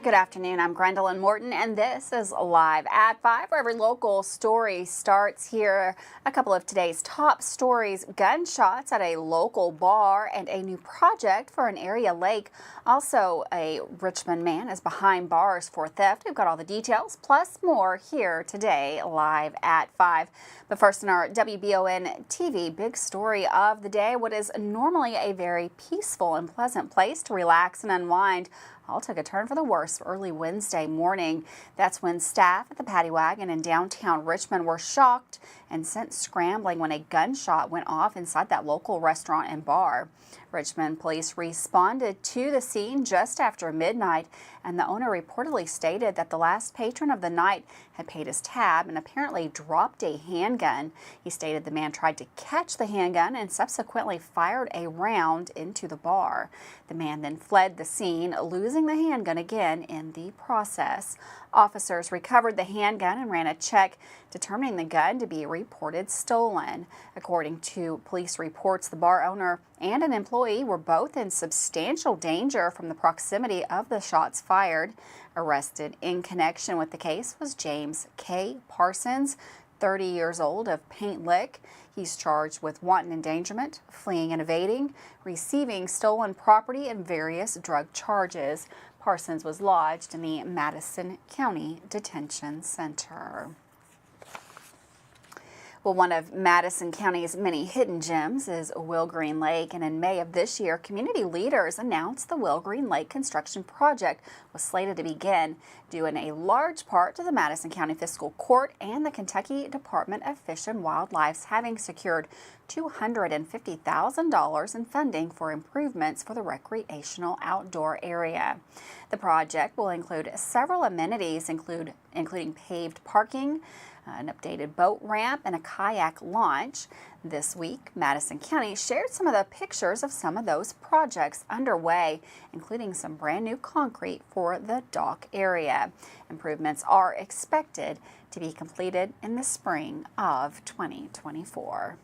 Good afternoon, I'm Gwendolyn Morton, and this is Live at 5, where every local story starts. Here a couple of today's top stories: gunshots at a local bar and a new project for an area lake. Also, a Richmond man is behind bars for theft. We've got all the details, plus more here today, Live at 5. But first, in our WBON TV big story of the day, what is normally a very peaceful and pleasant place to relax and unwind all took a turn for the worse early Wednesday morning. That's when staff at the Paddy Wagon in downtown Richmond were shocked and sent scrambling when a gunshot went off inside that local restaurant and bar. Richmond police responded to the scene just after midnight, and the owner reportedly stated that the last patron of the night had paid his tab and apparently dropped a handgun. He stated the man tried to catch the handgun and subsequently fired a round into the bar. The man then fled the scene, losing the handgun again in the process. Officers recovered the handgun and ran a check, determining the gun to be reported stolen. According to police reports, the bar owner and an employee were both in substantial danger from the proximity of the shots fired. Arrested in connection with the case was James K. Parsons, 30 years old, of Paint Lick. He's charged with wanton endangerment, fleeing and evading, receiving stolen property, and various drug charges. Parsons was lodged in the Madison County Detention Center. Well, one of Madison County's many hidden gems is Wilgreen Lake, and in May of this year, community leaders announced the Wilgreen Lake construction project was slated to begin, due in a large part to the Madison County Fiscal Court and the Kentucky Department of Fish and Wildlife having secured $250,000 in funding for improvements for the recreational outdoor area. The project will include several amenities, including paved parking, an updated boat ramp, and a kayak launch. This week, Madison County shared some of the pictures of some of those projects underway, including some brand new concrete for the dock area. Improvements are expected to be completed in the spring of 2024.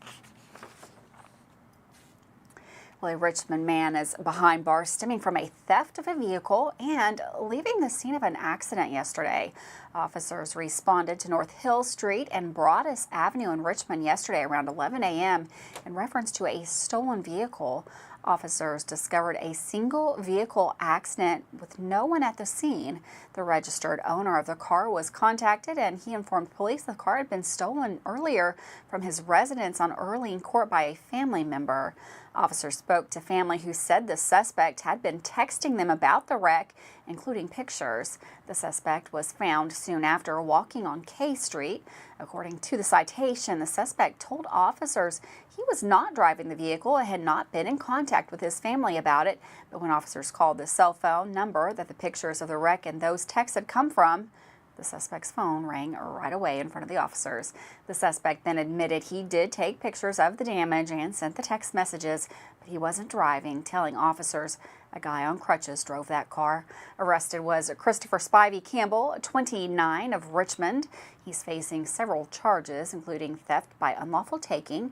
Well, a Richmond man is behind bars stemming from a theft of a vehicle and leaving the scene of an accident yesterday. Officers responded to North Hill Street and Broadus Avenue in Richmond yesterday around 11 a.m. in reference to a stolen vehicle. Officers discovered a single vehicle accident with no one at the scene. The registered owner of the car was contacted, and he informed police the car had been stolen earlier from his residence on Earleen Court by a family member. Officers spoke to family who said the suspect had been texting them about the wreck, including pictures. The suspect was found soon after walking on K Street. According to the citation, the suspect told officers he was not driving the vehicle and had not been in contact with his family about it. But when officers called the cell phone number that the pictures of the wreck and those texts had come from, the suspect's phone rang right away in front of the officers. The suspect then admitted he did take pictures of the damage and sent the text messages, but he wasn't driving, telling officers a guy on crutches drove that car. Arrested was Christopher Spivey Campbell, 29, of Richmond. He's facing several charges, including theft by unlawful taking,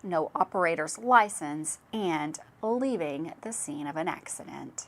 no operator's license, and leaving the scene of an accident.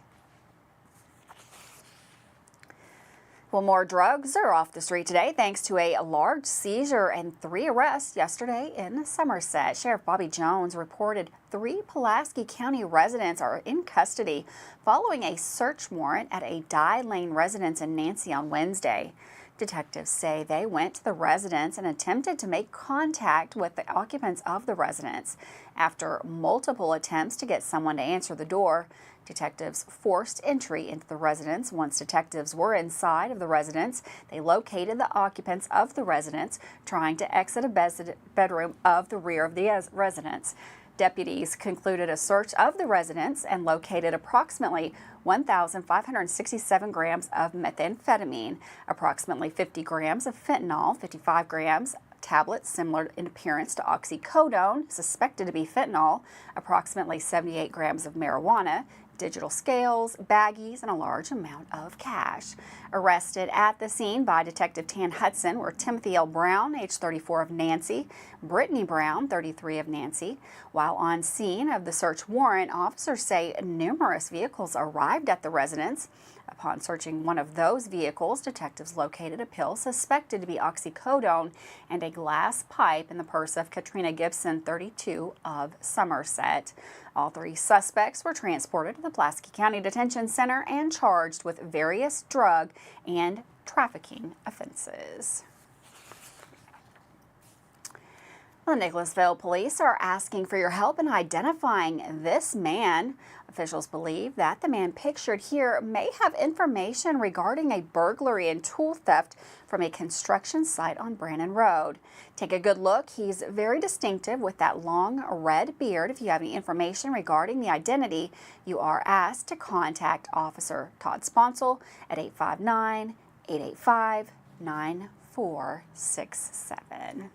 Well, more drugs are off the street today thanks to a large seizure and 3 arrests yesterday in Somerset. Sheriff Bobby Jones reported 3 Pulaski County residents are in custody following a search warrant at a Dye Lane residence in Nancy on Wednesday. Detectives say they went to the residence and attempted to make contact with the occupants of the residence. After multiple attempts to get someone to answer the door, detectives forced entry into the residence. Once detectives were inside of the residence, they located the occupants of the residence trying to exit a bedroom of the rear of the residence. Deputies concluded a search of the residence and located approximately 1,567 grams of methamphetamine, approximately 50 grams of fentanyl, 55 grams tablets similar in appearance to oxycodone, suspected to be fentanyl, approximately 78 grams of marijuana, digital scales, baggies, and a large amount of cash. Arrested at the scene by Detective Tan Hudson were Timothy L. Brown, age 34, of Nancy, Brittany Brown, 33, of Nancy. While on scene of the search warrant, officers say numerous vehicles arrived at the residence. Upon searching one of those vehicles, detectives located a pill suspected to be oxycodone and a glass pipe in the purse of Katrina Gibson, 32, of Somerset. All three suspects were transported to the Pulaski County Detention Center and charged with various drug and trafficking offenses. The Nicholasville police are asking for your help in identifying this man. Officials believe that the man pictured here may have information regarding a burglary and tool theft from a construction site on Brannon Road. Take a good look. He's very distinctive with that long red beard. If you have any information regarding the identity, you are asked to contact Officer Todd Sponsel at 859-885-9467.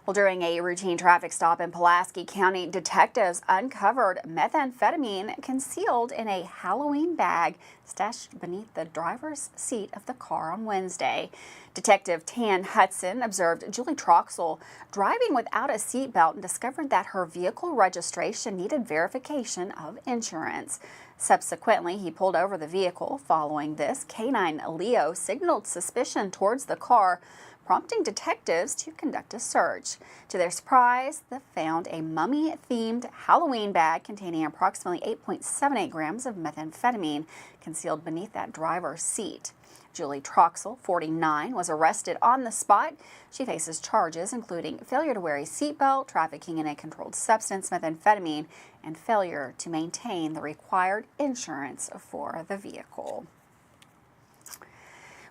Well, during a routine traffic stop in Pulaski County, detectives uncovered methamphetamine concealed in a Halloween bag stashed beneath the driver's seat of the car on Wednesday. Detective Tan Hudson observed Julie Troxel driving without a seatbelt and discovered that her vehicle registration needed verification of insurance. Subsequently, he pulled over the vehicle. Following this, Canine Leo signaled suspicion towards the car, prompting detectives to conduct a search. To their surprise, they found a mummy-themed Halloween bag containing approximately 8.78 grams of methamphetamine concealed beneath that driver's seat. Julie Troxel, 49, was arrested on the spot. She faces charges including failure to wear a seatbelt, trafficking in a controlled substance, methamphetamine, and failure to maintain the required insurance for the vehicle.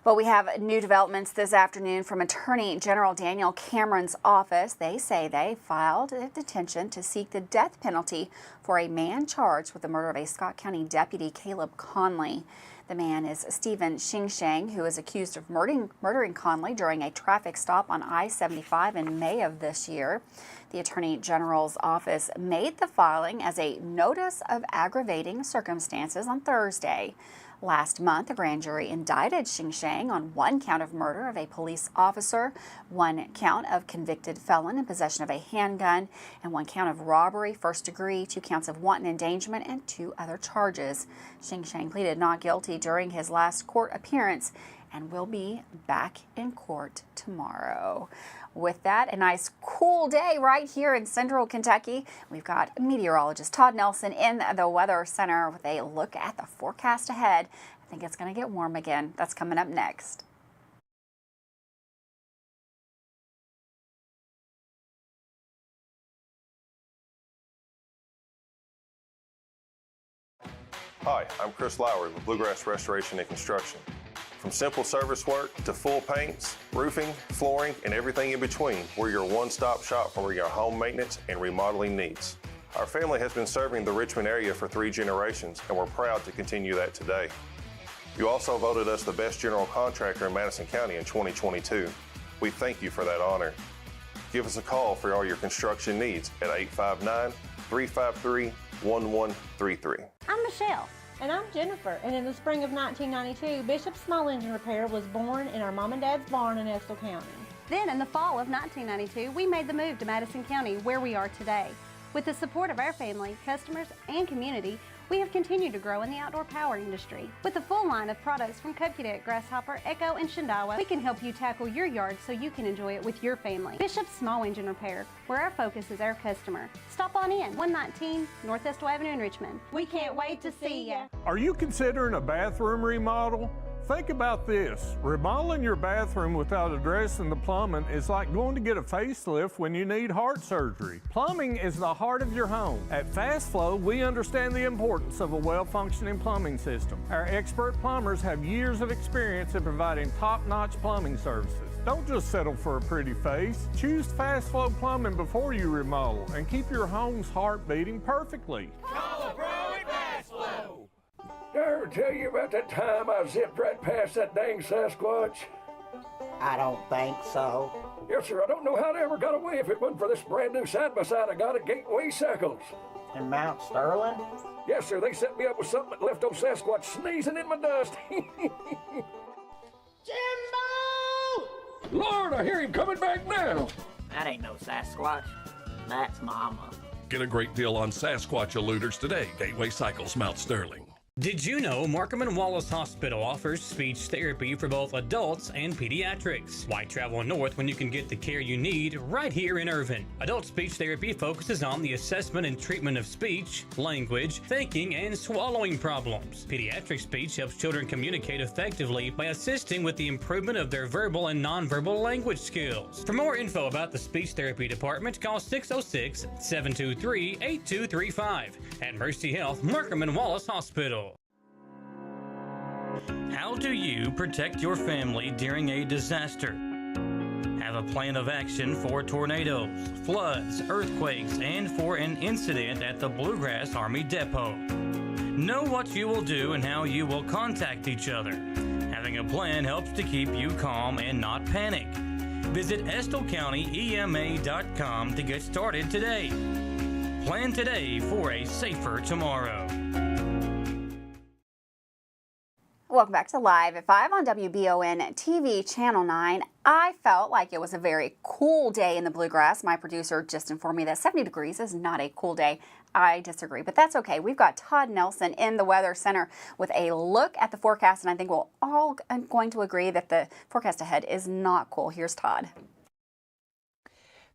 Well, we have new developments this afternoon from Attorney General Daniel Cameron's office. They say they filed a detention to seek the death penalty for a man charged with the murder of a Scott County deputy, Caleb Conley. The man is Stephen Xingsheng, who is accused of murdering Conley during a traffic stop on I-75 in May of this year. The Attorney General's office made the filing as a notice of aggravating circumstances on Thursday. Last month, a grand jury indicted Xingsheng on one count of murder of a police officer, one count of convicted felon in possession of a handgun, and one count of robbery, first degree, 2 counts of wanton endangerment, and 2 other charges. Xingsheng pleaded not guilty during his last court appearance and will be back in court tomorrow. With that, a nice cool day right here in central Kentucky. We've got meteorologist Todd Nelson in the Weather Center with a look at the forecast ahead. I think it's going to get warm again. That's coming up next. Hi, I'm Chris Lowry with Bluegrass Restoration and Construction. From simple service work to full paints, roofing, flooring, and everything in between, we're your one-stop shop for your home maintenance and remodeling needs. Our family has been serving the Richmond area for 3 generations, and we're proud to continue that today. You also voted us the best general contractor in Madison County in 2022. We thank you for that honor. Give us a call for all your construction needs at 859-353-1133. I'm Michelle. And I'm Jennifer, and in the spring of 1992, Bishop Small Engine Repair was born in our mom and dad's barn in Estill County. Then in the fall of 1992, we made the move to Madison County, where we are today. With the support of our family, customers, and community, we have continued to grow in the outdoor power industry. With a full line of products from Kokudet, Grasshopper, Echo, and Shindawa, we can help you tackle your yard so you can enjoy it with your family. Bishop Small Engine Repair, where our focus is our customer. Stop on in, 119 North Estill Avenue in Richmond. We can't wait to see ya. Are you considering a bathroom remodel? Think about this. Remodeling your bathroom without addressing the plumbing is like going to get a facelift when you need heart surgery. Plumbing is the heart of your home. At Fast Flow, we understand the importance of a well-functioning plumbing system. Our expert plumbers have years of experience in providing top-notch plumbing services. Don't just settle for a pretty face. Choose Fast Flow Plumbing before you remodel and keep your home's heart beating perfectly. Call a pro at Fast Flow. Did I ever tell you about that time I zipped right past that dang Sasquatch? I don't think so. Yes, sir. I don't know how they ever got away if it wasn't for this brand new side-by-side I got at Gateway Cycles. In Mount Sterling? Yes, sir. They set me up with something that left old Sasquatch sneezing in my dust. Jimbo! Lord, I hear him coming back now. That ain't no Sasquatch. That's Mama. Get a great deal on Sasquatch eluders today. Gateway Cycles, Mount Sterling. Did you know Markham and Wallace Hospital offers speech therapy for both adults and pediatrics? Why travel north when you can get the care you need right here in Irvine? Adult speech therapy focuses on the assessment and treatment of speech, language, thinking, and swallowing problems. Pediatric speech helps children communicate effectively by assisting with the improvement of their verbal and nonverbal language skills. For more info about the speech therapy department, call 606-723-8235 at Mercy Health, Markham and Wallace Hospital. How do you protect your family during a disaster? Have a plan of action for tornadoes, floods, earthquakes, and for an incident at the Bluegrass Army Depot. Know what you will do and how you will contact each other. Having a plan helps to keep you calm and not panic. Visit EstleCountyEMA.com to get started today. Plan today for a safer tomorrow. Welcome back to Live at 5 on WBON TV Channel 9. I felt like it was a very cool day in the Bluegrass. My producer just informed me that 70 degrees is not a cool day. I disagree, but that's okay. We've got Todd Nelson in the Weather Center with a look at the forecast, and I think we're all going to agree that the forecast ahead is not cool. Here's Todd.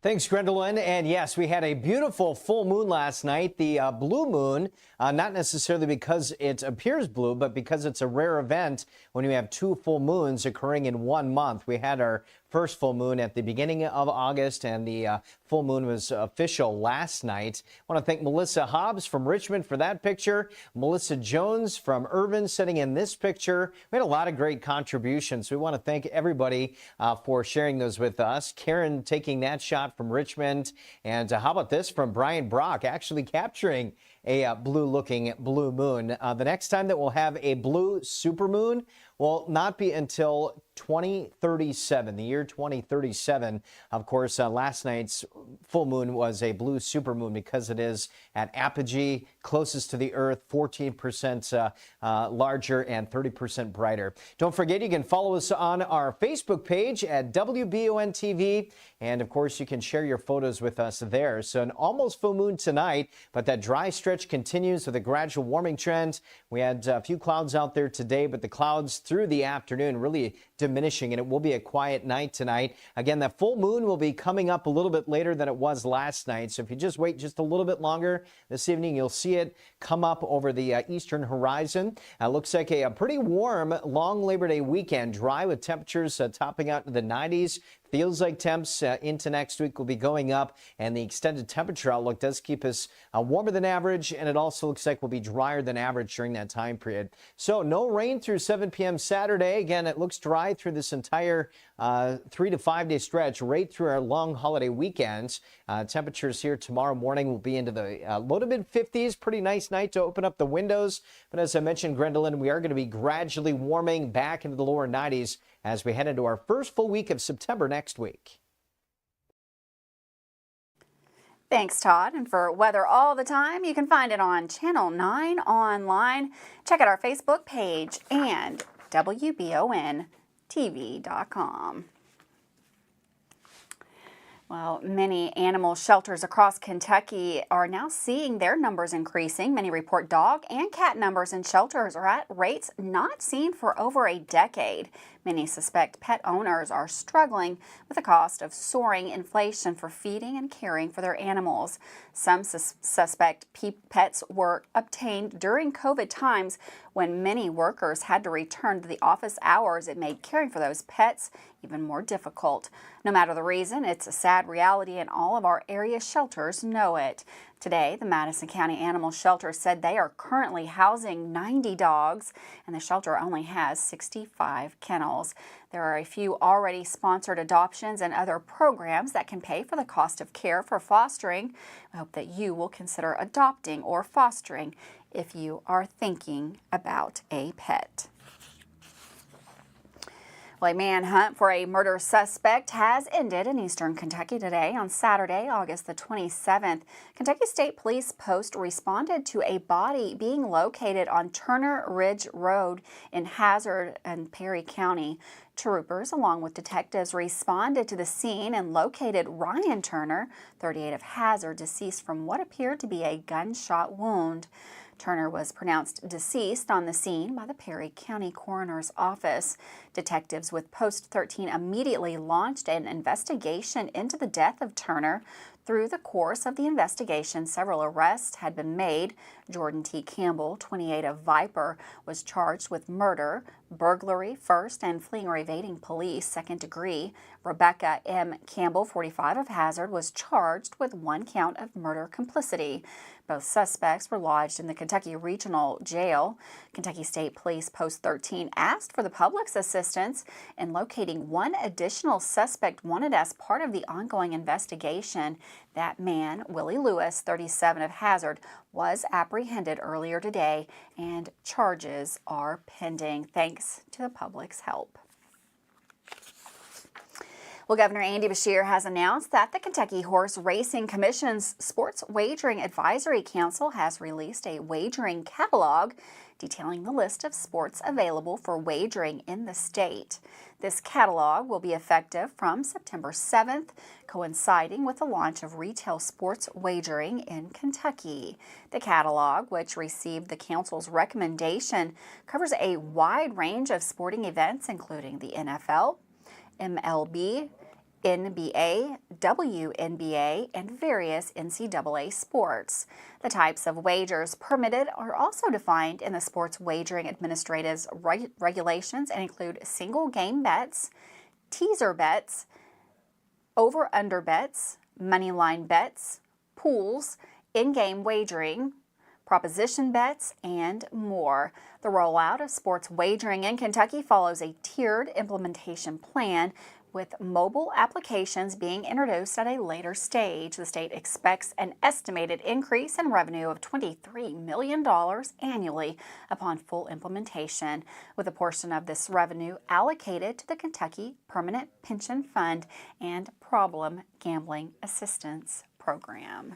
Thanks, Gwendolyn. And yes, we had a beautiful full moon last night. The blue moon, not necessarily because it appears blue, but because it's a rare event when you have two full moons occurring in 1 month. We had our first full moon at the beginning of August, and the full moon was official last night. I want to thank Melissa Hobbs from Richmond for that picture. Melissa Jones from Irvine sitting in this picture. We had a lot of great contributions. We want to thank everybody for sharing those with us. Karen taking that shot from Richmond. And how about this from Brian Brock, actually capturing a blue-looking blue moon. The next time that we'll have a blue supermoon will not be until 2037, the year 2037. Of course, last night's full moon was a blue supermoon because it is at apogee, closest to the Earth, 14% larger and 30% brighter. Don't forget, you can follow us on our Facebook page at WBON TV, and of course, you can share your photos with us there. So an almost full moon tonight, but that dry stretch continues with a gradual warming trend. We had a few clouds out there today, but the clouds through the afternoon really diminishing, and it will be a quiet night tonight. Again, that full moon will be coming up a little bit later than it was last night. So if you just wait just a little bit longer this evening, you'll see it come up over the eastern horizon. Looks like a pretty warm, long Labor Day weekend, dry with temperatures topping out to the 90s. Feels like temps into next week will be going up, and the extended temperature outlook does keep us warmer than average, and it also looks like we'll be drier than average during that time period. So no rain through 7 p.m. Saturday. Again, it looks dry through this entire 3 to 5 day stretch right through our long holiday weekends. Temperatures here tomorrow morning will be into the low to mid 50s. Pretty nice night to open up the windows. But as I mentioned, Gwendolyn, we are going to be gradually warming back into the lower 90s as we head into our first full week of September next week. Thanks, Todd. And for weather all the time, you can find it on Channel 9 online. Check out our Facebook page and WBONTV.com. Well, many animal shelters across Kentucky are now seeing their numbers increasing. Many report dog and cat numbers in shelters are at rates not seen for over a decade. Many suspect pet owners are struggling with the cost of soaring inflation for feeding and caring for their animals. Some suspect pets were obtained during COVID times when many workers had to return to the office hours. It made caring for those pets even more difficult. No matter the reason, it's a sad reality, and all of our area shelters know it. Today, the Madison County Animal Shelter said they are currently housing 90 dogs, and the shelter only has 65 kennels. There are a few already sponsored adoptions and other programs that can pay for the cost of care for fostering. I hope that you will consider adopting or fostering if you are thinking about a pet. Well, a manhunt for a murder suspect has ended in eastern Kentucky today. On Saturday, August the 27th, Kentucky State Police Post responded to a body being located on Turner Ridge Road in Hazard and Perry County. Troopers, along with detectives, responded to the scene and located Ryan Turner, 38 of Hazard, deceased from what appeared to be a gunshot wound. Turner was pronounced deceased on the scene by the Perry County Coroner's Office. Detectives with Post 13 immediately launched an investigation into the death of Turner. Through the course of the investigation, several arrests had been made. Jordan T. Campbell, 28 of Viper, was charged with murder, burglary, first, and fleeing or evading police, second degree. Rebecca M. Campbell, 45 of Hazard, was charged with 1 count of murder complicity. Both suspects were lodged in the Kentucky Regional Jail. Kentucky State Police Post 13 asked for the public's assistance in locating 1 additional suspect wanted as part of the ongoing investigation. That man, Willie Lewis, 37 of Hazard, was apprehended earlier today, and charges are pending thanks to the public's help. Well, Governor Andy Beshear has announced that the Kentucky Horse Racing Commission's Sports Wagering Advisory Council has released a wagering catalog detailing the list of sports available for wagering in the state. This catalog will be effective from September 7th, coinciding with the launch of retail sports wagering in Kentucky. The catalog, which received the council's recommendation, covers a wide range of sporting events, including the NFL, MLB, NBA, WNBA, and various NCAA sports. The types of wagers permitted are also defined in the Sports Wagering Administrative's regulations and include single game bets, teaser bets, over-under bets, moneyline bets, pools, in-game wagering, proposition bets, and more. The rollout of sports wagering in Kentucky follows a tiered implementation plan, with mobile applications being introduced at a later stage. The state expects an estimated increase in revenue of $23 million annually upon full implementation, with a portion of this revenue allocated to the Kentucky Permanent Pension Fund and Problem Gambling Assistance Program.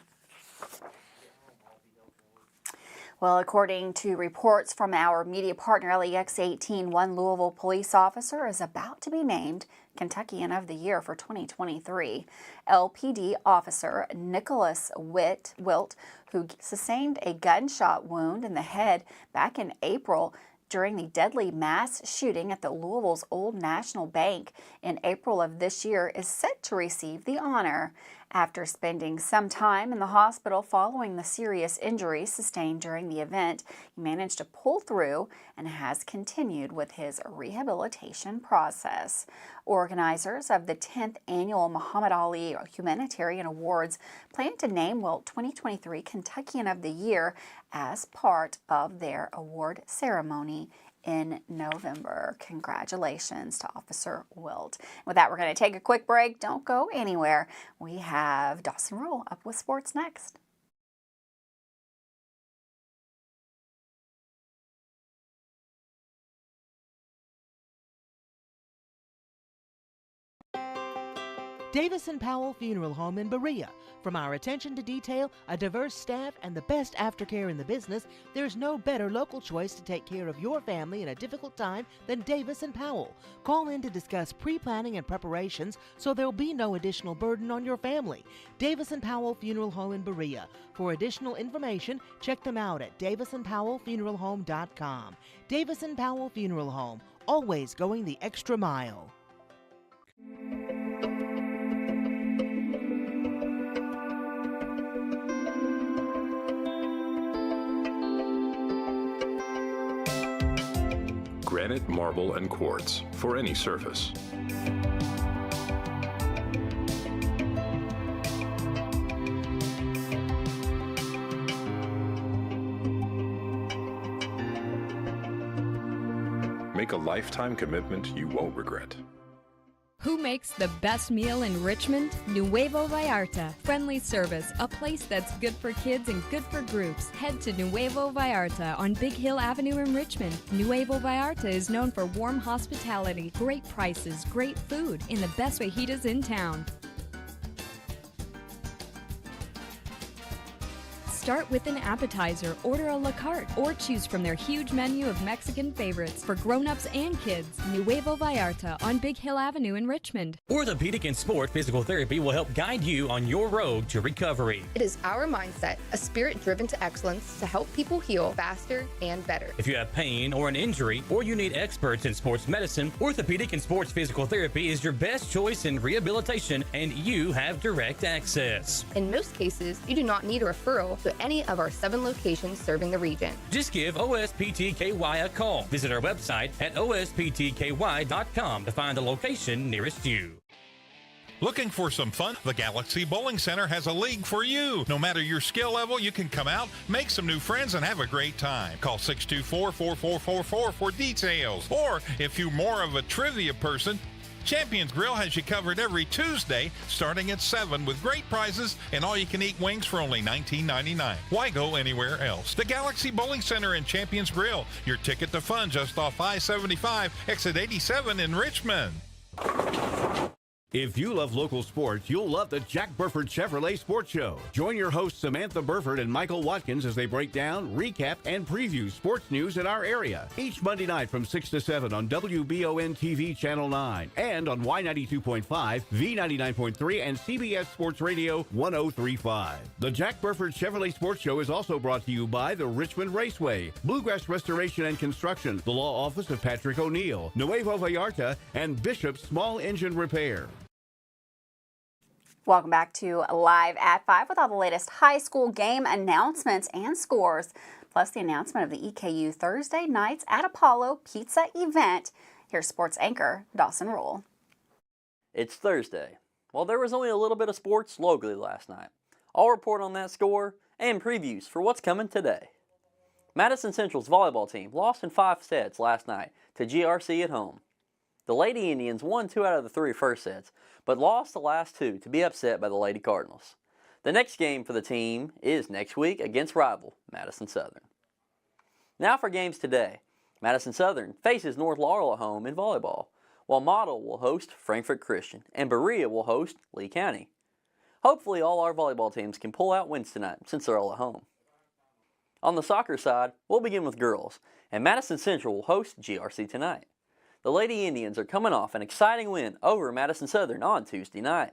Well, according to reports from our media partner LEX 18, one Louisville police officer is about to be named Kentuckian of the Year for 2023. LPD officer Nicholas Wilt, who sustained a gunshot wound in the head back in April during the deadly mass shooting at the Louisville's Old National Bank in April of this year, is set to receive the honor. After spending some time in the hospital following the serious injuries sustained during the event, he managed to pull through and has continued with his rehabilitation process. Organizers of the 10th Annual Muhammad Ali Humanitarian Awards plan to name Wilt 2023 Kentuckian of the Year as part of their award ceremony in November. Congratulations to Officer Wilt. With that, we're going to take a quick break. Don't go anywhere. We have Dawson Rule up with sports next. Davis & Powell Funeral Home in Berea. From our attention to detail, a diverse staff, and the best aftercare in the business, there's no better local choice to take care of your family in a difficult time than Davis & Powell. Call in to discuss pre-planning and preparations so there'll be no additional burden on your family. Davis & Powell Funeral Home in Berea. For additional information, check them out at davisandpowellfuneralhome.com. Davis & Powell Funeral Home, always going the extra mile. Granite, marble, and quartz for any surface. Make a lifetime commitment you won't regret. Who makes the best meal in Richmond? Nuevo Vallarta. Friendly service, a place that's good for kids and good for groups. Head to Nuevo Vallarta on Big Hill Avenue in Richmond. Nuevo Vallarta is known for warm hospitality, great prices, great food, and the best fajitas in town. Start with an appetizer, order a la carte, or choose from their huge menu of Mexican favorites for grown-ups and kids. Nuevo Vallarta on Big Hill Avenue in Richmond. Orthopedic and Sport Physical Therapy will help guide you on your road to recovery. It is our mindset, a spirit driven to excellence to help people heal faster and better. If you have pain or an injury, or you need experts in sports medicine, Orthopedic and Sports Physical Therapy is your best choice in rehabilitation, and you have direct access. In most cases, you do not need a referral to any of our 7 locations serving the region. Just give OSPTKY a call. Visit our website at osptky.com to find the location nearest you. Looking for some fun? The Galaxy Bowling Center has a league for you. No matter your skill level, you can come out, make some new friends, and have a great time. Call 624-4444 for details. Or if you're more of a trivia person, Champions Grill has you covered every Tuesday starting at 7 with great prizes and all-you-can-eat wings for only $19.99. Why go anywhere else? The Galaxy Bowling Center and Champions Grill, your ticket to fun just off I-75, exit 87 in Richmond. If you love local sports, you'll love the Jack Burford Chevrolet Sports Show. Join your hosts Samantha Burford and Michael Watkins as they break down, recap, and preview sports news in our area. Each Monday night from 6 to 7 on WBON TV Channel 9 and on Y92.5, V99.3, and CBS Sports Radio 103.5. The Jack Burford Chevrolet Sports Show is also brought to you by the Richmond Raceway, Bluegrass Restoration and Construction, the Law Office of Patrick O'Neill, Nuevo Vallarta, and Bishop's Small Engine Repair. Welcome back to Live at 5 with all the latest high school game announcements and scores, plus the announcement of the EKU Thursday Nights at Apollo Pizza event. Here's sports anchor Dawson Rule. It's Thursday. Well, there was only a little bit of sports locally last night. I'll report on that score and previews for what's coming today. Madison Central's volleyball team lost in 5 sets last night to GRC at home. The Lady Indians won 2 out of the 3 first sets, but lost the last 2 to be upset by the Lady Cardinals. The next game for the team is next week against rival Madison Southern. Now for games today. Madison Southern faces North Laurel at home in volleyball, while Model will host Frankfort Christian and Berea will host Lee County. Hopefully all our volleyball teams can pull out wins tonight since they're all at home. On the soccer side, we'll begin with girls, and Madison Central will host GRC tonight. The Lady Indians are coming off an exciting win over Madison Southern on Tuesday night.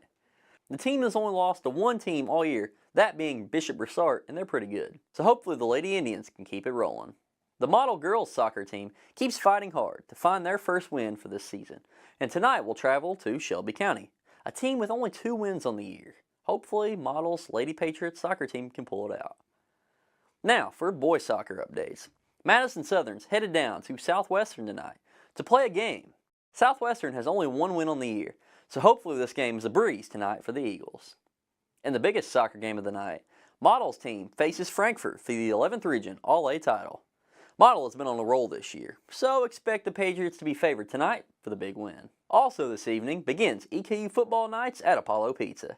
The team has only lost to 1 team all year, that being Bishop Broussard, and they're pretty good. So hopefully the Lady Indians can keep it rolling. The Model girls soccer team keeps fighting hard to find their first win for this season, and tonight we'll travel to Shelby County, a team with only 2 wins on the year. Hopefully Model's Lady Patriots soccer team can pull it out. Now for boys soccer updates. Madison Southern's headed down to Southwestern tonight to play a game. Southwestern has only 1 win on the year, so hopefully this game is a breeze tonight for the Eagles. In the biggest soccer game of the night, Model's team faces Frankfort for the 11th Region All-A title. Model has been on a roll this year, so expect the Patriots to be favored tonight for the big win. Also this evening begins EKU football nights at Apollo Pizza.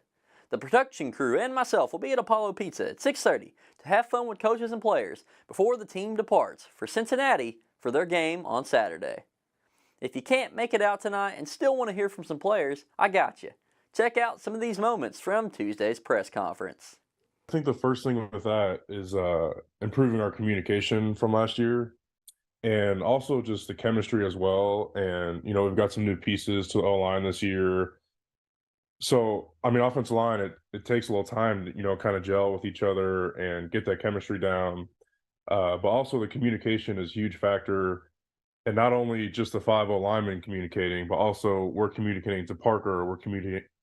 The production crew and myself will be at Apollo Pizza at 6:30 to have fun with coaches and players before the team departs for Cincinnati for their game on Saturday. If you can't make it out tonight and still want to hear from some players, I got you. Check out some of these moments from Tuesday's press conference. I think the first thing with that is improving our communication from last year, and also just the chemistry as well. And, you know, we've got some new pieces to the O-line this year. So, I mean, offensive line, it takes a little time to, you know, kind of gel with each other and get that chemistry down. But also the communication is a huge factor. And not only just the 5 linemen communicating, but also we're communicating to Parker, we're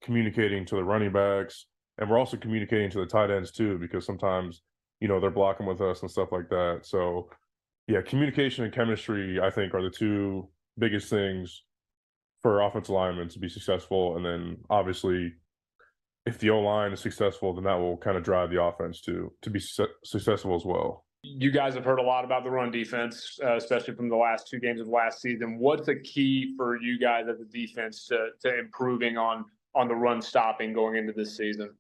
communicating to the running backs, and we're also communicating to the tight ends too, because sometimes, you know, they're blocking with us and stuff like that. So, yeah, communication and chemistry, I think, are the 2 biggest things for offensive linemen to be successful. And then obviously, if the O-line is successful, then that will kind of drive the offense to be successful as well. You guys have heard a lot about the run defense, especially from the last 2 games of last season. What's the key for you guys as a defense to improving on the run stopping going into this season?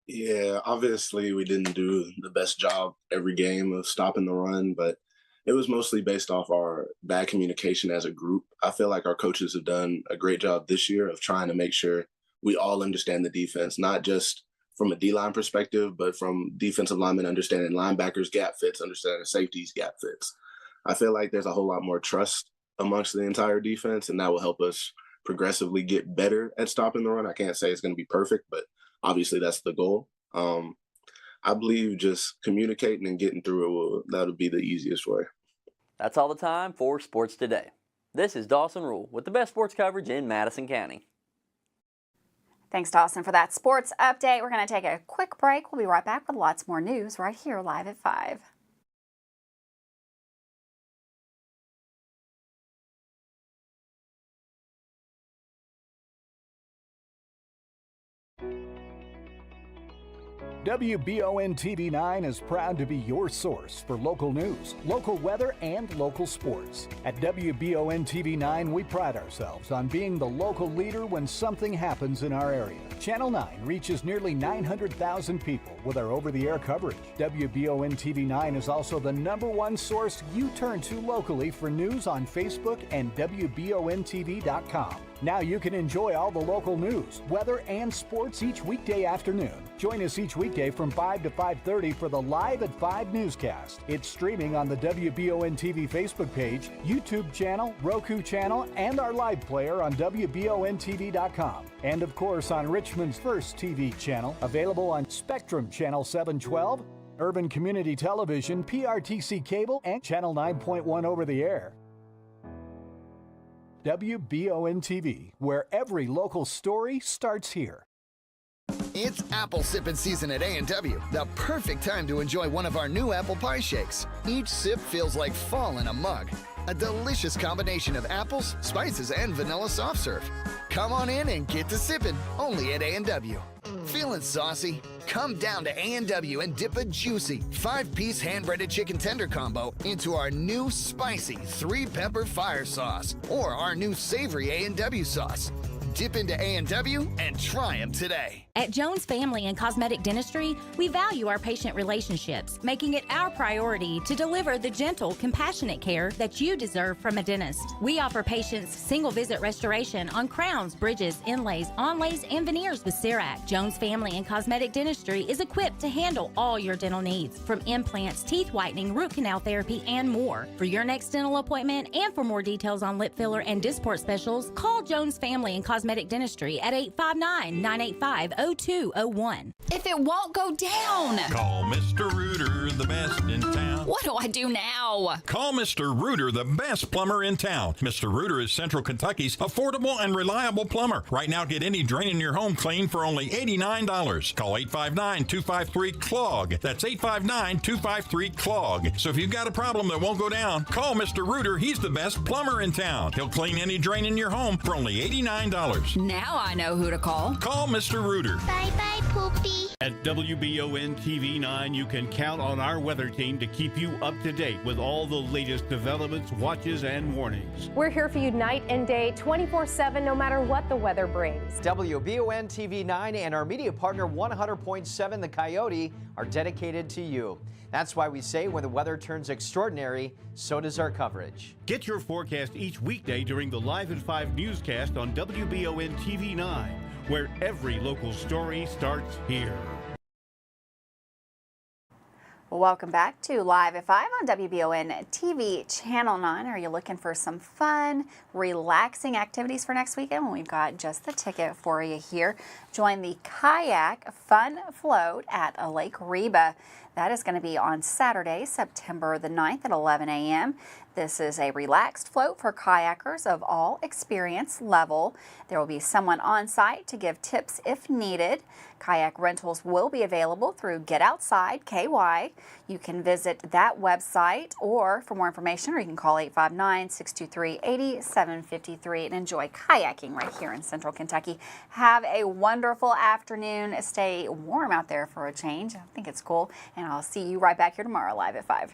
Yeah, obviously we didn't do the best job every game of stopping the run, but it was mostly based off our bad communication as a group. I feel like our coaches have done a great job this year of trying to make sure we all understand the defense, not just from a D-line perspective, but from defensive linemen understanding linebackers gap fits, understanding safeties gap fits. I feel like there's a whole lot more trust amongst the entire defense, and that will help us progressively get better at stopping the run. I can't say it's going to be perfect, but obviously that's the goal. I believe just communicating and getting through it, that'll be the easiest way. That's all the time for Sports Today. This is Dawson Rule with the best sports coverage in Madison County. Thanks, Dawson, for that sports update. We're going to take a quick break. We'll be right back with lots more news right here live at 5. WBON TV 9 is proud to be your source for local news, local weather, and local sports. At WBON TV 9, we pride ourselves on being the local leader when something happens in our area. Channel 9 reaches nearly 900,000 people with our over-the-air coverage. WBON TV 9 is also the #1 source you turn to locally for news on Facebook and WBONTV.com. Now you can enjoy all the local news, weather, and sports each weekday afternoon. Join us each weekday from 5 to 5:30 for the Live at 5 newscast. It's streaming on the WBON TV Facebook page, YouTube channel, Roku channel, and our live player on WBONTV.com. And of course on Richmond's first TV channel, available on Spectrum Channel 712, Urban Community Television, PRTC Cable, and Channel 9.1 over the air. WBON TV, where every local story starts here. It's apple sipping season at A&W, the perfect time to enjoy one of our new apple pie shakes. Each sip feels like fall in a mug. A delicious combination of apples, spices, and vanilla soft serve. Come on in and get to sipping, only at A&W. Feeling saucy? Come down to A&W and dip a juicy 5-piece hand-breaded chicken tender combo into our new spicy 3-pepper fire sauce or our new savory A&W sauce. Dip into A&W and try them today. At Jones Family and Cosmetic Dentistry, we value our patient relationships, making it our priority to deliver the gentle, compassionate care that you deserve from a dentist. We offer patients single-visit restoration on crowns, bridges, inlays, onlays, and veneers with CERAC. Jones Family and Cosmetic Dentistry is equipped to handle all your dental needs, from implants, teeth whitening, root canal therapy, and more. For your next dental appointment and for more details on lip filler and Dysport specials, call Jones Family and Cosmetic Dentistry at 859-985-0201. If it won't go down, Call Mr. Rooter, the best in town. what do I do now? Call Mr. Rooter, the best plumber in town. Mr. Rooter is Central Kentucky's affordable and reliable plumber. Right now, get any drain in your home clean for only $89. Call 859-253-CLOG. That's 859-253-CLOG. So if you've got a problem that won't go down, call Mr. Rooter. He's the best plumber in town. He'll clean any drain in your home for only $89. Now I know who to call. Call Mr. Rooter. Bye-bye, Poopy. At WBON TV 9, you can count on our weather team to keep you up to date with all the latest developments, watches, and warnings. We're here for you night and day, 24/7, no matter what the weather brings. WBON TV 9 and our media partner 100.7 The Coyote are dedicated to you. That's why we say when the weather turns extraordinary, so does our coverage. Get your forecast each weekday during the Live at 5 newscast on WBON TV 9, where every local story starts here. Welcome back to Live at 5 on WBON TV Channel 9. Are you looking for some fun, relaxing activities for next weekend? Well, we've got just the ticket for you here. Join the Kayak Fun Float at Lake Reba. That is going to be on Saturday, September the 9th at 11 a.m. This is a relaxed float for kayakers of all experience level. There will be someone on site to give tips if needed. Kayak rentals will be available through Get Outside KY. You can visit that website, or for more information, or you can call 859-623-8753 and enjoy kayaking right here in Central Kentucky. Have a wonderful afternoon. Stay warm out there for a change. I think it's cool. And I'll see you right back here tomorrow live at 5.